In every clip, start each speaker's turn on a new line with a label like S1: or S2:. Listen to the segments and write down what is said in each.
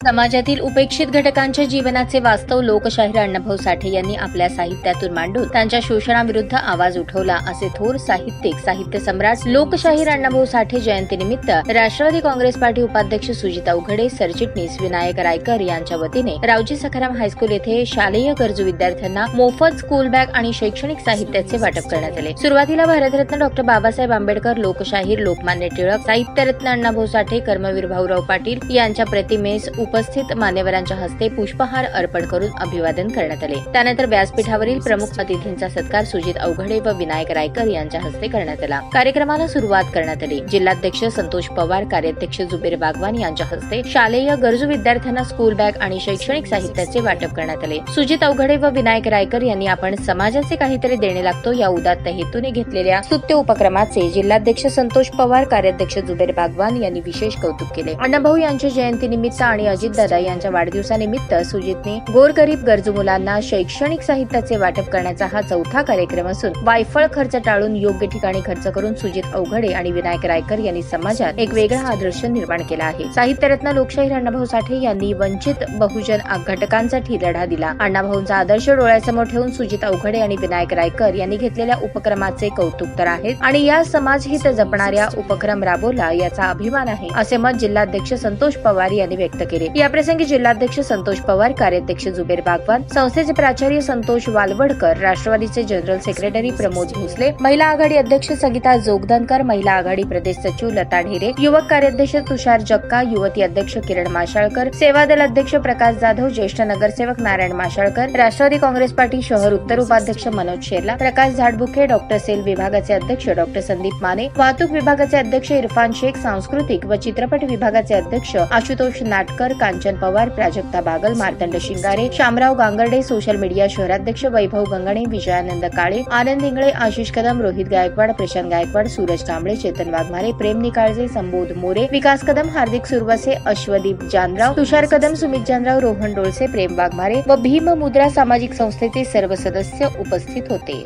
S1: समाजातील उपेक्षित घटकांच्या जीवनाचे वास्तव लोकशाहीर अण्णाभाऊ साठे यांनी आपल्या साहित्यातून मांडून त्यांच्या शोषणाविरुद्ध आवाज उठवला, असे थोर साहित्यिक, साहित्य सम्राट लोकशाहीर अण्णाभाऊ साठे जयंतीनिमित्त राष्ट्रवादी काँग्रेस पार्टी उपाध्यक्ष सुजित अवघडे, सरचिटणीस विनायक रायकर यांच्या वतीने रावजी सखाराम हायस्कूल येथे शालेय गरजू विद्यार्थ्यांना मोफत स्कूल बॅग आणि शैक्षणिक साहित्याचे वाटप करण्यात आले। सुरुवातीला भारतरत्न डॉ. बाबासाहेब आंबेडकर, लोकशाहीर लोकमान्य टिळक, साहित्यरत्न अण्णाभाऊ साठे, कर्मवीर भाऊराव पाटील यांच्या प्रतिमेस उपस्थित मान्यवरांच्या हस्ते पुष्पहार अर्पण करून अभिवादन करण्यात आले। त्यानंतर व्यासपीठावरील प्रमुख अतिथींचा सत्कार सुजित अवघडे व विनायक रायकर यांच्या हस्ते करण्यात आला। कार्यक्रमाला सुरुवात करण्यात आली। जिल्हाध्यक्ष संतोष पवार, कार्याध्यक्ष जुबेर बागवान यांच्या हस्ते शालेय गरजू विद्यार्थ्यांना स्कूल बॅग आणि शैक्षणिक साहित्याचे वाटप करण्यात आले। सुजित अवघडे व विनायक रायकर यांनी आपण समाजाचे काहीतरी देणे लागतो या उदात्त हेतूने घेतलेल्या स्तुत्य उपक्रमाचे जिल्हाध्यक्ष संतोष पवार, कार्याध्यक्ष जुबेर बागवान यांनी विशेष कौतुक केले। अण्णाभाऊ यांच्या जयंतीनिमित्त आणि अजितदादा यांच्या वाढदिवसानिमित्त सुजितने गोरगरीब गरजू मुलांना शैक्षणिक साहित्याचे वाटप करण्याचा हा चौथा कार्यक्रम असून वायफळ खर्च टाळून योग्य ठिकाणी खर्च करून सुजित अवघडे आणि विनायक रायकर यांनी समाजात एक वेगळा आदर्श निर्माण केला आहे। साहित्यरत्न लोकशाहीर अण्णाभाऊ साठे यांनी वंचित बहुजन घटकांसाठी लढा दिला। अण्णाभाऊंचा आदर्श डोळ्यासमोर ठेवून सुजित अवघडे आणि विनायक रायकर यांनी घेतलेल्या उपक्रमाचे कौतुक तर आहे आणि या समाजहित जपणाऱ्या उपक्रम राबवला याचा अभिमान आहे, असे मत जिल्हाध्यक्ष संतोष पवार यांनी व्यक्त केले। याप्रसंगी जिल्हाध्यक्ष संतोष पवार, कार्याध्यक्ष जुबेर बागवान, संस्थेचे प्राचार्य संतोष वालवडकर, राष्ट्रवादीचे जनरल सेक्रेटरी प्रमोद भोसले, महिला आघाडी अध्यक्ष संगीता जोगदनकर, महिला आघाडी प्रदेश सचिव लता ढेरे, युवक कार्याध्यक्ष तुषार जक्का, युवती अध्यक्ष किरण माशाळकर, सेवादल अध्यक्ष प्रकाश जाधव, ज्येष्ठ नगरसेवक नारायण माशाळकर, राष्ट्रवादी काँग्रेस पार्टी शहर उत्तर उपाध्यक्ष मनोज शेरला, प्रकाश झाडबुके, डॉक्टर सेल विभागाचे अध्यक्ष डॉक्टर संदीप माने, वाहतूक विभागाचे अध्यक्ष इरफान शेख, सांस्कृतिक व चित्रपट विभागाचे अध्यक्ष आशुतोष नाटकर, कांचन पवार, प्राजक्ता बागल, मार्तंड शिंगारे, शामराव गांगर्डे, सोशल मीडिया शहराध्यक्ष वैभव गंगणे, विजयानंद काळे, आनंद इंगळे, आशिष कदम, रोहित गायकवाड, प्रशांत गायकवाड, सूरज कांबळे, चेतन वाघमारे, प्रेम निकाळजे, संबोध मोरे, विकास कदम, हार्दिक सुरवसे, अश्वदीप जानराव, तुषार कदम, सुमित जानराव, रोहन डोळसे, प्रेम वाघमारे व भीम मुद्रा सामाजिक संस्थेचे सर्व सदस्य उपस्थित होते।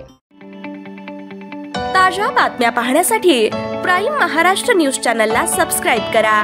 S2: ताज्या बातम्या पाहण्यासाठी प्राईम महाराष्ट्र न्यूज चॅनलला सबस्क्राईब करा।